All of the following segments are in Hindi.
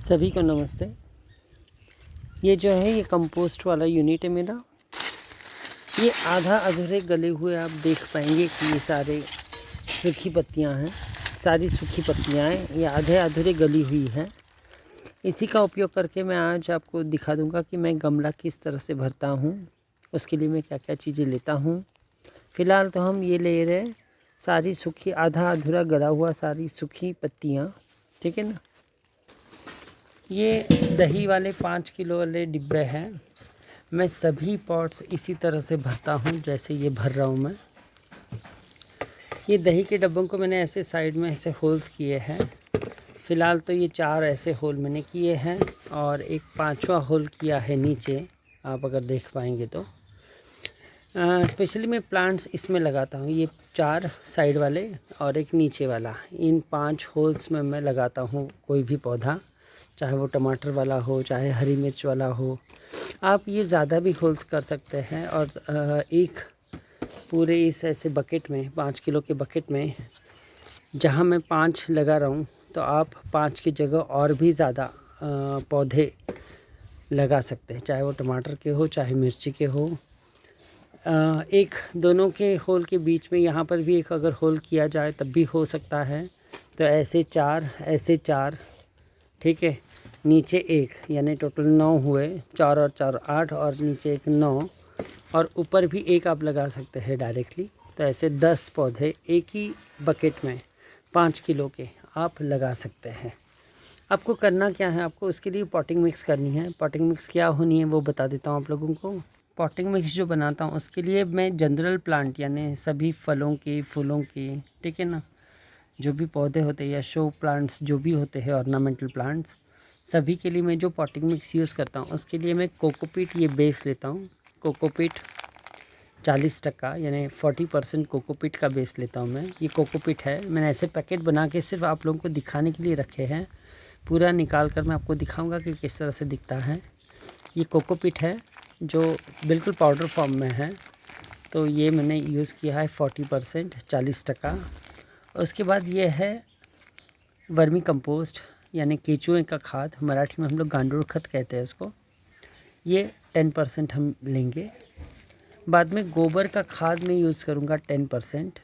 सभी को नमस्ते। ये जो है ये कंपोस्ट वाला यूनिट है मेरा। ये आधा अधूरे गले हुए आप देख पाएंगे कि ये सारे सूखी पत्तियां हैं, सारी सूखी पत्तियां हैं, ये आधे अधूरे गली हुई हैं। इसी का उपयोग करके मैं आज आपको दिखा दूंगा कि मैं गमला किस तरह से भरता हूँ, उसके लिए मैं क्या क्या चीज़ें लेता हूँ। फ़िलहाल तो हम ये ले रहे हैं सारी सूखी आधा अधूरा गला हुआ सारी सूखी पत्तियाँ, ठीक है ना। ये दही वाले 5 किलो वाले डिब्बे हैं। मैं सभी पॉट्स इसी तरह से भरता हूँ जैसे ये भर रहा हूँ मैं। ये दही के डब्बों को मैंने ऐसे साइड में ऐसे होल्स किए हैं। फ़िलहाल तो ये 4 ऐसे होल मैंने किए हैं और एक 5वां होल किया है नीचे, आप अगर देख पाएंगे तो। स्पेशली मैं प्लांट्स इसमें लगाता हूँ, ये 4 साइड वाले और एक नीचे वाला, इन 5 होल्स में मैं लगाता हूँ कोई भी पौधा, चाहे वो टमाटर वाला हो चाहे हरी मिर्च वाला हो। आप ये ज़्यादा भी होल्स कर सकते हैं और एक पूरे इस ऐसे बकेट में 5 किलो के बकेट में जहाँ मैं 5 लगा रहा हूँ तो आप 5 की जगह और भी ज़्यादा पौधे लगा सकते हैं, चाहे वो टमाटर के हो चाहे मिर्ची के हो। एक दोनों के होल के बीच में यहाँ पर भी एक अगर होल किया जाए तब भी हो सकता है। तो ऐसे 4 ठीक है, नीचे एक, यानी टोटल 9 हुए, 4 और 4 8 और नीचे एक 9 और ऊपर भी एक आप लगा सकते हैं डायरेक्टली। तो ऐसे 10 पौधे एक ही बकेट में 5 किलो के आप लगा सकते हैं। आपको करना क्या है, आपको उसके लिए पॉटिंग मिक्स करनी है। पॉटिंग मिक्स क्या होनी है वो बता देता हूँ आप लोगों को। पॉटिंग मिक्स जो बनाता हूँ उसके लिए मैं जनरल प्लांट यानी सभी फलों के फूलों के, ठीक है ना, जो भी पौधे होते हैं या शो प्लांट्स जो भी होते हैं ऑर्नामेंटल प्लांट्स, सभी के लिए मैं जो पॉटिंग मिक्स यूज़ करता हूँ उसके लिए मैं कोकोपीट ये बेस लेता हूँ। कोकोपीट 40% यानी 40% कोकोपीट का बेस लेता हूँ मैं। ये कोकोपीट है, मैंने ऐसे पैकेट बना के सिर्फ आप लोगों को दिखाने के लिए रखे हैं। पूरा निकाल कर मैं आपको दिखाऊंगा कि किस तरह से दिखता है। ये कोकोपीट है जो बिल्कुल पाउडर फॉर्म में है, तो ये मैंने यूज़ किया है 40% 40%। उसके बाद ये है वर्मी कंपोस्ट यानी केचुए का खाद, मराठी में हम लोग गांडूळ खत कहते हैं इसको। ये 10% हम लेंगे। बाद में गोबर का खाद में यूज़ करूँगा 10%।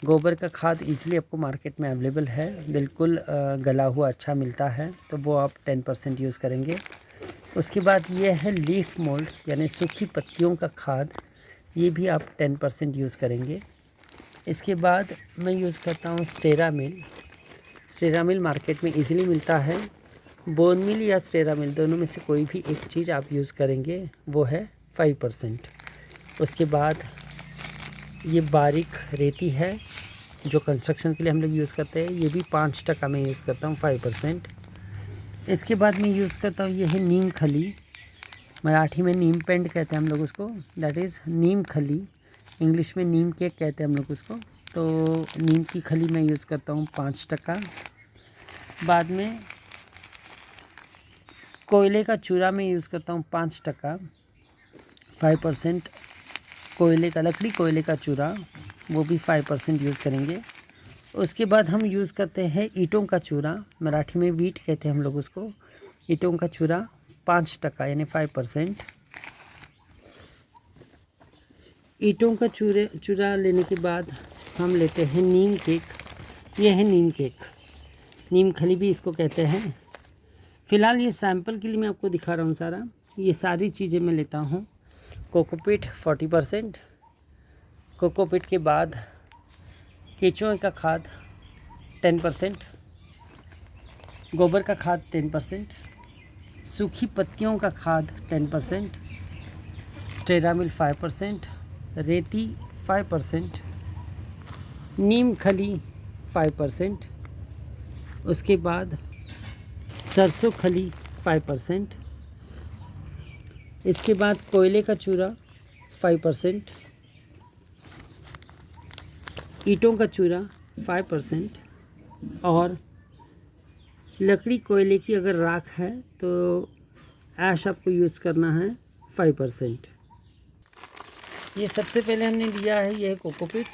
गोबर का खाद इजीली आपको मार्केट में अवेलेबल है, बिल्कुल गला हुआ अच्छा मिलता है, तो वो आप 10% यूज़ करेंगे। उसके बाद ये है लीफ मोल्ड यानी सूखी पत्तियों का खाद, ये भी आप 10% यूज़ करेंगे। इसके बाद मैं यूज़ करता हूँ स्टेरामिल। स्टेरामिल मार्केट में इजीली मिलता है। बोन मिल या स्टेरामिल दोनों में से कोई भी एक चीज़ आप यूज़ करेंगे, वो है 5%। उसके बाद ये बारीक रेती है जो कंस्ट्रक्शन के लिए हम लोग यूज़ करते हैं, ये भी 5% में यूज़ करता हूँ 5%। इसके बाद मैं यूज़ करता हूँ ये है नीम खली, मराठी में नीम पेंट कहते हैं हम लोग उसको, दैट इज़ नीम खली। इंग्लिश में नीम केक कहते हैं हम लोग उसको। तो नीम की खली मैं यूज़ करता हूँ 5%। बाद में कोयले का चूरा में यूज़ करता हूँ 5%, 5%। कोयले का लकड़ी कोयले का चूरा वो भी 5% यूज़ करेंगे। उसके बाद हम यूज़ करते हैं ईंटों का चूरा, मराठी में वीट कहते हैं हम लोग उसको। ईंटों का चूरा 5% यानी 5%। ईंटों का चूरा लेने के बाद हम लेते हैं नीम केक। ये है नीम केक, नीम खली भी इसको कहते हैं। फ़िलहाल ये सैंपल के लिए मैं आपको दिखा रहा हूँ सारा, ये सारी चीज़ें मैं लेता हूँ। कोकोपीट 40%, कोकोपीट के बाद केचुए का खाद 10%, गोबर का खाद 10%, सूखी पत्तियों का खाद 10%, स्टेरामिल 5%, रेती 5%, नीम खली 5%, उसके बाद सरसों खली 5%, इसके बाद कोयले का चूरा 5%, ईंटों का चूरा 5% और लकड़ी कोयले की अगर राख है तो ऐश आपको यूज़ करना है 5%। ये सबसे पहले हमने लिया है, ये है कोकोपीट।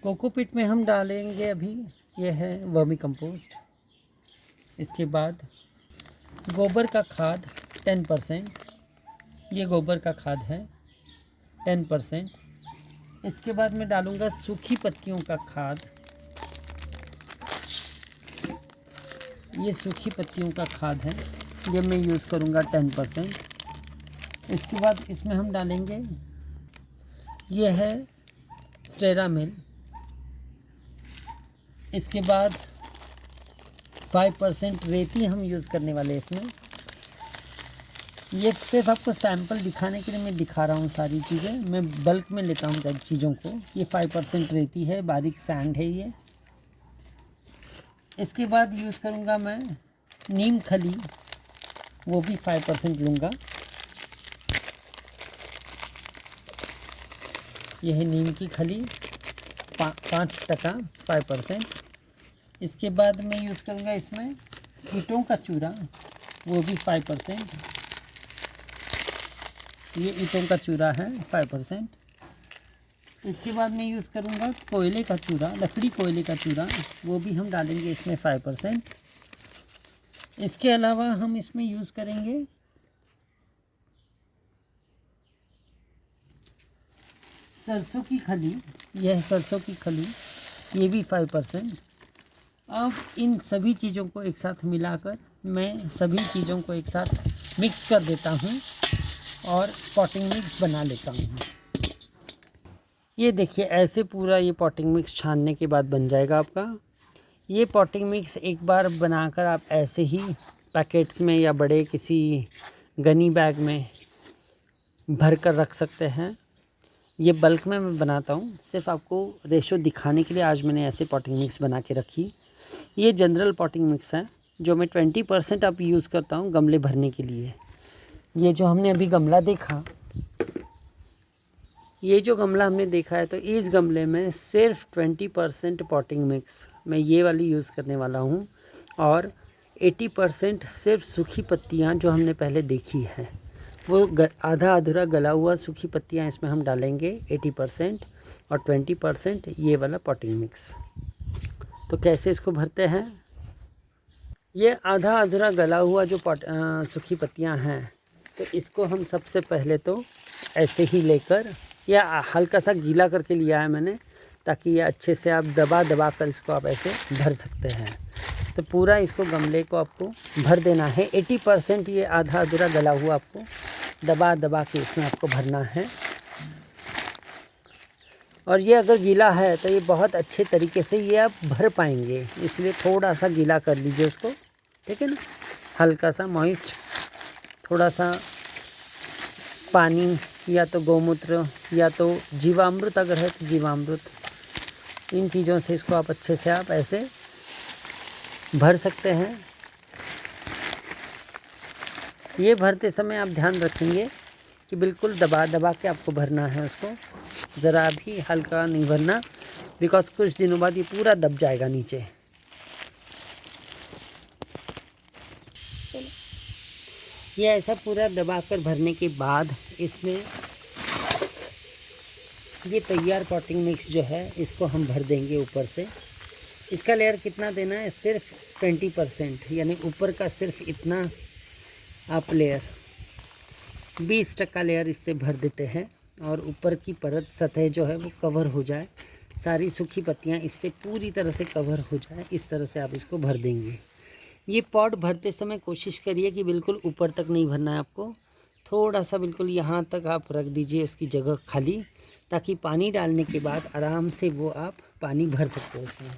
कोकोपीट में हम डालेंगे अभी ये है वर्मी कंपोस्ट। इसके बाद गोबर का खाद 10%, ये गोबर का खाद है 10%। इसके बाद मैं डालूँगा सूखी पत्तियों का खाद, ये सूखी पत्तियों का खाद है, ये मैं यूज़ करूँगा 10%। इसके बाद इसमें हम डालेंगे, ये है स्टेरामिल। इसके बाद 5% रेती हम यूज़ करने वाले इसमें। ये सिर्फ आपको सैंपल दिखाने के लिए मैं दिखा रहा हूँ सारी चीज़ें, मैं बल्क में लेता हूँ सब चीज़ों को। ये 5% रेती है, बारीक सैंड है ये। इसके बाद यूज़ करूँगा मैं नीम खली, वो भी 5% लूँगा। यह है नीम की खली 5% 5%। इसके बाद मैं यूज़ करूँगा इसमें ईंटों का चूरा, वो भी 5%। ये ईंटों का चूरा है 5%। इसके बाद मैं यूज़ करूँगा कोयले का चूरा, लकड़ी कोयले का चूरा, वो भी हम डालेंगे इसमें 5%। इसके अलावा हम इसमें यूज़ करेंगे सरसों की खली, यह सरसों की खली, ये भी 5%। अब इन सभी चीज़ों को एक साथ मिलाकर मैं सभी चीज़ों को एक साथ मिक्स कर देता हूँ और पॉटिंग मिक्स बना लेता हूँ। ये देखिए ऐसे पूरा ये पॉटिंग मिक्स छानने के बाद बन जाएगा आपका। ये पॉटिंग मिक्स एक बार बनाकर आप ऐसे ही पैकेट्स में या बड़े किसी गनी बैग में भर कर रख सकते हैं। ये बल्क में मैं बनाता हूँ, सिर्फ आपको रेशो दिखाने के लिए आज मैंने ऐसे पॉटिंग मिक्स बना के रखी। ये जनरल पॉटिंग मिक्स है जो मैं 20% अब यूज़ करता हूँ गमले भरने के लिए। ये जो हमने अभी गमला देखा, ये जो गमला हमने देखा है, तो इस गमले में सिर्फ 20% पॉटिंग मिक्स मैं ये वाली यूज़ करने वाला हूँ और 80% सिर्फ सूखी पत्तियाँ जो हमने पहले देखी है, वो आधा अधूरा गला हुआ सूखी पत्तियाँ इसमें हम डालेंगे 80% और 20% ये वाला पॉटिंग मिक्स। तो कैसे इसको भरते हैं, ये आधा अधूरा गला हुआ जो सूखी पत्तियाँ हैं, तो इसको हम सबसे पहले तो ऐसे ही लेकर, या हल्का सा गीला करके लिया है मैंने, ताकि ये अच्छे से आप दबा दबा कर इसको आप ऐसे भर सकते हैं। तो पूरा इसको गमले को आपको भर देना है 80%, ये आधा अधूरा गला हुआ आपको दबा दबा के इसमें आपको भरना है। और ये अगर गीला है तो ये बहुत अच्छे तरीके से ये आप भर पाएंगे, इसलिए थोड़ा सा गीला कर लीजिए उसको, ठीक है ना, हल्का सा मॉइस्ट, थोड़ा सा पानी या तो गौमूत्र या तो जीवामृत अगर है तो जीवामृत, इन चीज़ों से इसको आप अच्छे से आप ऐसे भर सकते हैं। ये भरते समय आप ध्यान रखेंगे कि बिल्कुल दबा दबा के आपको भरना है उसको, ज़रा भी हल्का नहीं भरना, बिकॉज कुछ दिनों बाद ये पूरा दब जाएगा नीचे। ये ऐसा पूरा दबाकर भरने के बाद इसमें ये तैयार पॉटिंग मिक्स जो है इसको हम भर देंगे ऊपर से। इसका लेयर कितना देना है, सिर्फ 20%, यानी ऊपर का सिर्फ इतना आप लेयर 20% लेयर इससे भर देते हैं और ऊपर की परत सतह जो है वो कवर हो जाए, सारी सूखी पत्तियां इससे पूरी तरह से कवर हो जाए, इस तरह से आप इसको भर देंगे। ये पॉट भरते समय कोशिश करिए कि बिल्कुल ऊपर तक नहीं भरना है आपको, थोड़ा सा बिल्कुल यहाँ तक आप रख दीजिए इसकी जगह खाली, ताकि पानी डालने के बाद आराम से वो आप पानी भर सकते हो उसमें।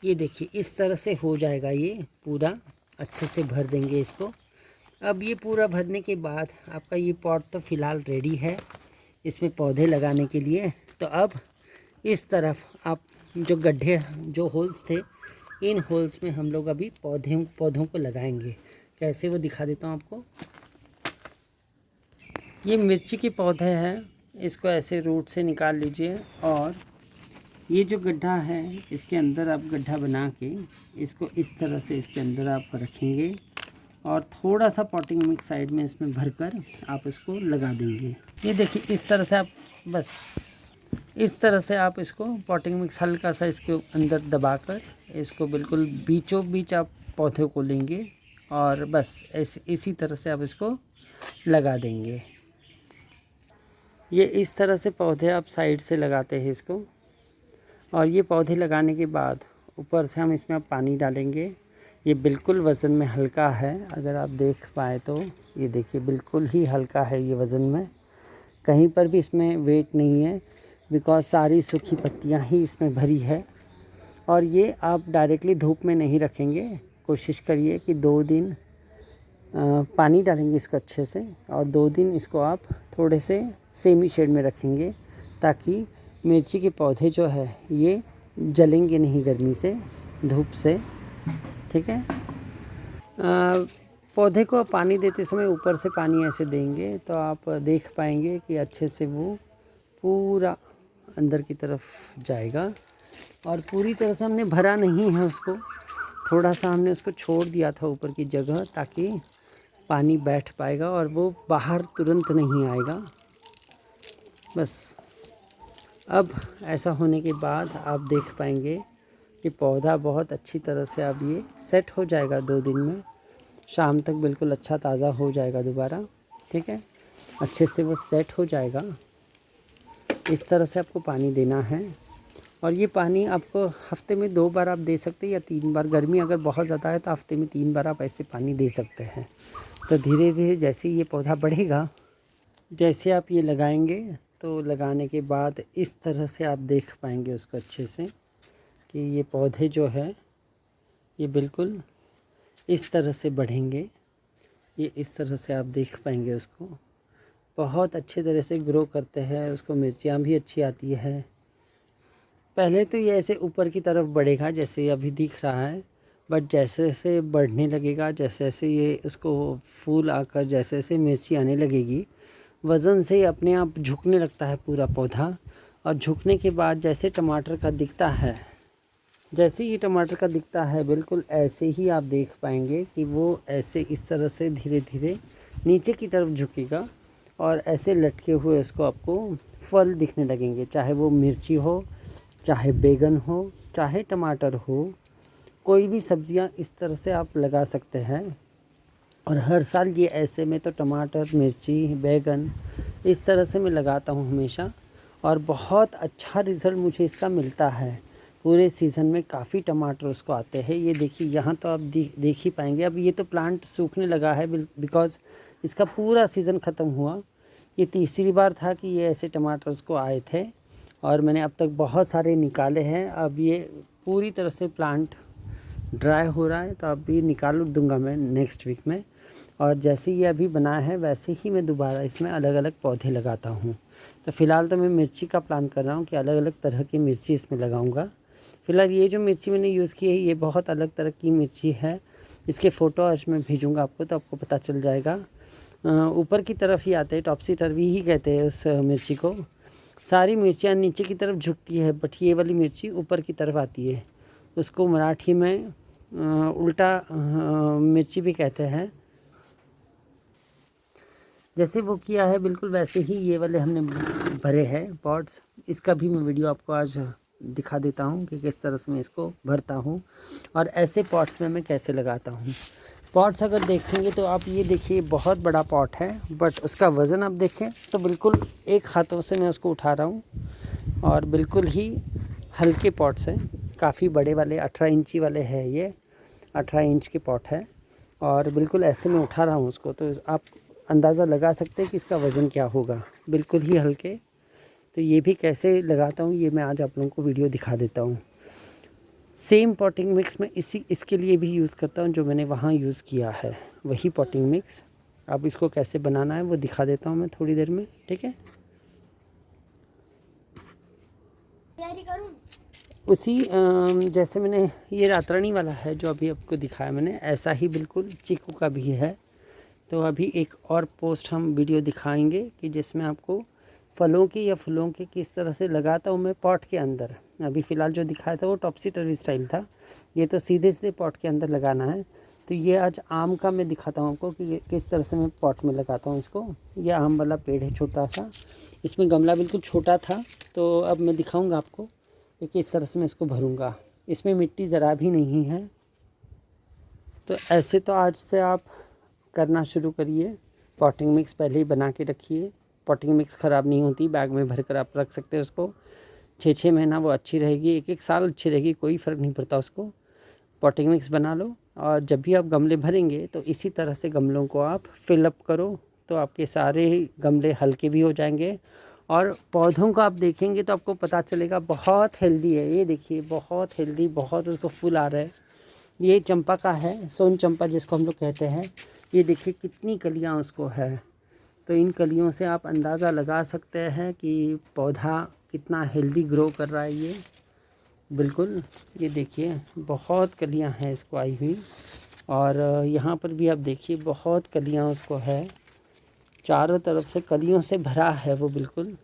ये देखिए इस तरह से हो जाएगा, ये पूरा अच्छे से भर देंगे इसको। अब ये पूरा भरने के बाद आपका ये पॉट तो फ़िलहाल रेडी है इसमें पौधे लगाने के लिए। तो अब इस तरफ आप जो गड्ढे, जो होल्स थे, इन होल्स में हम लोग अभी पौधों को लगाएंगे। कैसे वो दिखा देता हूँ आपको। ये मिर्ची के पौधे हैं, इसको ऐसे रूट से निकाल लीजिए और ये जो गड्ढा है इसके अंदर आप गड्ढा बना के इसको इस तरह से इसके अंदर आप रखेंगे और थोड़ा सा पॉटिंग मिक्स साइड में इसमें भरकर आप इसको लगा देंगे। ये देखिए इस तरह से आप बस इस तरह से आप इसको पॉटिंग मिक्स हल्का सा इसके अंदर दबाकर इसको बिल्कुल बीचों बीच आप पौधे को लेंगे और बस इसी तरह से आप इसको लगा देंगे। ये इस तरह से पौधे आप साइड से लगाते हैं इसको, और ये पौधे लगाने के बाद ऊपर से हम इसमें अब पानी डालेंगे। ये बिल्कुल वज़न में हल्का है, अगर आप देख पाए तो ये देखिए बिल्कुल ही हल्का है ये वज़न में, कहीं पर भी इसमें वेट नहीं है, बिकॉज़ सारी सूखी पत्तियां ही इसमें भरी है। और ये आप डायरेक्टली धूप में नहीं रखेंगे, कोशिश करिए कि 2 दिन पानी डालेंगे इसको अच्छे से, और 2 दिन इसको आप थोड़े से सेमी शेड में रखेंगे, ताकि मिर्ची के पौधे जो है ये जलेंगे नहीं गर्मी से, धूप से, ठीक है। पौधे को पानी देते समय ऊपर से पानी ऐसे देंगे तो आप देख पाएंगे कि अच्छे से वो पूरा अंदर की तरफ जाएगा, और पूरी तरह से हमने भरा नहीं है उसको, थोड़ा सा हमने उसको छोड़ दिया था ऊपर की जगह, ताकि पानी बैठ पाएगा और वो बाहर तुरंत नहीं आएगा। बस अब ऐसा होने के बाद आप देख पाएंगे कि पौधा बहुत अच्छी तरह से अब ये सेट हो जाएगा। 2 दिन में शाम तक बिल्कुल अच्छा ताज़ा हो जाएगा दोबारा, ठीक है, अच्छे से वो सेट हो जाएगा। इस तरह से आपको पानी देना है, और ये पानी आपको हफ्ते में 2 बार आप दे सकते हैं या 3 बार। गर्मी अगर बहुत ज़्यादा है तो हफ्ते में 3 बार आप ऐसे पानी दे सकते हैं। तो धीरे धीरे जैसे ये पौधा बढ़ेगा, जैसे आप ये लगाएंगे तो लगाने के बाद इस तरह से आप देख पाएंगे उसको अच्छे से कि ये पौधे जो है ये बिल्कुल इस तरह से बढ़ेंगे। ये इस तरह से आप देख पाएंगे उसको, बहुत अच्छे तरह से ग्रो करते हैं, उसको मिर्चियाँ भी अच्छी आती है। पहले तो ये ऐसे ऊपर की तरफ बढ़ेगा जैसे अभी दिख रहा है, बट जैसे जैसे बढ़ने लगेगा, जैसे जैसे ये उसको फूल आकर जैसे जैसे मिर्ची आने लगेगी, वज़न से अपने आप झुकने लगता है पूरा पौधा। और झुकने के बाद जैसे टमाटर का दिखता है, जैसे ये टमाटर का दिखता है बिल्कुल ऐसे ही आप देख पाएंगे कि वो ऐसे इस तरह से धीरे धीरे नीचे की तरफ झुकेगा, और ऐसे लटके हुए उसको आपको फल दिखने लगेंगे, चाहे वो मिर्ची हो, चाहे बैगन हो, चाहे टमाटर हो, कोई भी सब्जियां इस तरह से आप लगा सकते हैं। और हर साल ये ऐसे में तो टमाटर, मिर्ची, बैगन इस तरह से मैं लगाता हूँ हमेशा, और बहुत अच्छा रिज़ल्ट मुझे इसका मिलता है। पूरे सीज़न में काफ़ी टमाटर उसको आते हैं। ये देखिए यहाँ तो आप देख ही पाएंगे। अब ये तो प्लांट सूखने लगा है बिकॉज़ इसका पूरा सीज़न ख़त्म हुआ। ये तीसरी बार था कि ये ऐसे टमाटर उसको आए थे, और मैंने अब तक बहुत सारे निकाले हैं। अब ये पूरी तरह से प्लांट ड्राई हो रहा है, तो अब ये निकाल दूँगा मैं नेक्स्ट वीक में। और जैसे ये अभी बना है वैसे ही मैं दोबारा इसमें अलग अलग पौधे लगाता हूँ। तो फ़िलहाल तो मैं मिर्ची का प्लान कर रहा हूँ कि अलग अलग तरह की मिर्ची इसमें लगाऊँगा। फ़िलहाल ये जो मिर्ची मैंने यूज़ की है ये बहुत अलग तरह की मिर्ची है। इसके फ़ोटो आज मैं भेजूँगा आपको, तो आपको पता चल जाएगा। ऊपर की तरफ ही आते हैं, टॉपसी टर्वी ही कहते हैं उस मिर्ची को। सारी मिर्चियाँ नीचे की तरफ झुकती है, बट ये वाली मिर्ची ऊपर की तरफ आती है। उसको मराठी में उल्टा मिर्ची भी कहते हैं। जैसे वो किया है बिल्कुल वैसे ही ये वाले हमने भरे हैं पॉट्स। इसका भी मैं वीडियो आपको आज दिखा देता हूँ कि किस तरह से मैं इसको भरता हूँ, और ऐसे पॉट्स में मैं कैसे लगाता हूँ। पॉट्स अगर देखेंगे तो आप ये देखिए बहुत बड़ा पॉट है, बट उसका वज़न आप देखें तो बिल्कुल एक हाथों से मैं उसको उठा रहा हूँ, और बिल्कुल ही हल्के पॉट्स हैं। काफ़ी बड़े वाले 18 इंची वाले हैं, ये 18 इंच के पॉट है, और बिल्कुल ऐसे में उठा रहा हूँ उसको, तो आप अंदाज़ा लगा सकते हैं कि इसका वज़न क्या होगा, बिल्कुल ही हल्के। तो ये भी कैसे लगाता हूँ ये मैं आज आप लोगों को वीडियो दिखा देता हूँ। सेम पॉटिंग मिक्स मैं इसके लिए भी यूज़ करता हूँ जो मैंने वहाँ यूज़ किया है, वही पॉटिंग मिक्स। अब इसको कैसे बनाना है वो दिखा देता हूँ मैं थोड़ी देर में, ठीक है। तैयारी करूँ उसी जैसे मैंने ये रातरानी वाला है जो अभी आपको दिखाया मैंने, ऐसा ही बिल्कुल चीकू का भी है। तो अभी एक और पोस्ट हम वीडियो दिखाएंगे कि जिसमें आपको फलों की या फूलों की किस तरह से लगाता हूँ मैं पॉट के अंदर। अभी फ़िलहाल जो दिखाया था वो टॉपसी टर्वी स्टाइल था, ये तो सीधे सीधे पॉट के अंदर लगाना है। तो ये आज आम का मैं दिखाता हूँ आपको कि किस तरह से मैं पॉट में लगाता हूँ इसको। ये आम वाला पेड़ है छोटा सा, इसमें गमला बिल्कुल छोटा था, तो अब मैं दिखाऊंगा आपको कि किस तरह से मैं इसको भरूंगा। इसमें मिट्टी ज़रा भी नहीं है। तो ऐसे तो आज से आप करना शुरू करिए। पॉटिंग मिक्स पहले ही बना के रखिए। पॉटिंग मिक्स ख़राब नहीं होती, बैग में भर कर आप रख सकते हैं उसको। 6-6 महीना वो अच्छी रहेगी, 1-1 साल अच्छी रहेगी, कोई फ़र्क नहीं पड़ता उसको। पॉटिंग मिक्स बना लो और जब भी आप गमले भरेंगे तो इसी तरह से गमलों को आप फिलअप करो, तो आपके सारे गमले हल्के भी हो जाएंगे। और पौधों को आप देखेंगे तो आपको पता चलेगा बहुत हेल्दी है। ये देखिए बहुत हेल्दी, बहुत उसको फूल आ रहा है। ये चंपा का है, सोन चंपा जिसको हम लोग कहते हैं। ये देखिए कितनी कलियां उसको है। तो इन कलियों से आप अंदाज़ा लगा सकते हैं कि पौधा कितना हेल्दी ग्रो कर रहा है। ये बिल्कुल, ये देखिए बहुत कलियां हैं इसको आई हुई। और यहाँ पर भी आप देखिए बहुत कलियां उसको है, चारों तरफ से कलियों से भरा है वो बिल्कुल।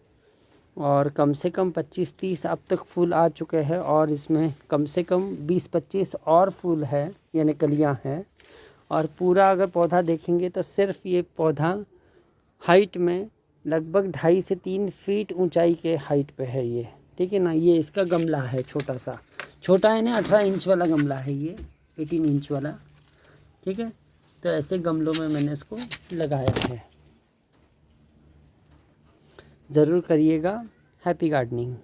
और कम से कम 25-30 अब तक फूल आ चुके हैं और इसमें कम से कम 20-25 और फूल है, यानी कलियां हैं। और पूरा अगर पौधा देखेंगे तो सिर्फ ये पौधा हाइट में लगभग 2.5 से 3 फीट ऊंचाई के हाइट पे है ये, ठीक है ना। ये इसका गमला है छोटा सा, छोटा है ना, 18 इंच वाला गमला है ये, 18 इंच वाला, ठीक है। तो ऐसे गमलों में मैंने इसको लगाया है। ज़रूर करिएगा। Happy gardening.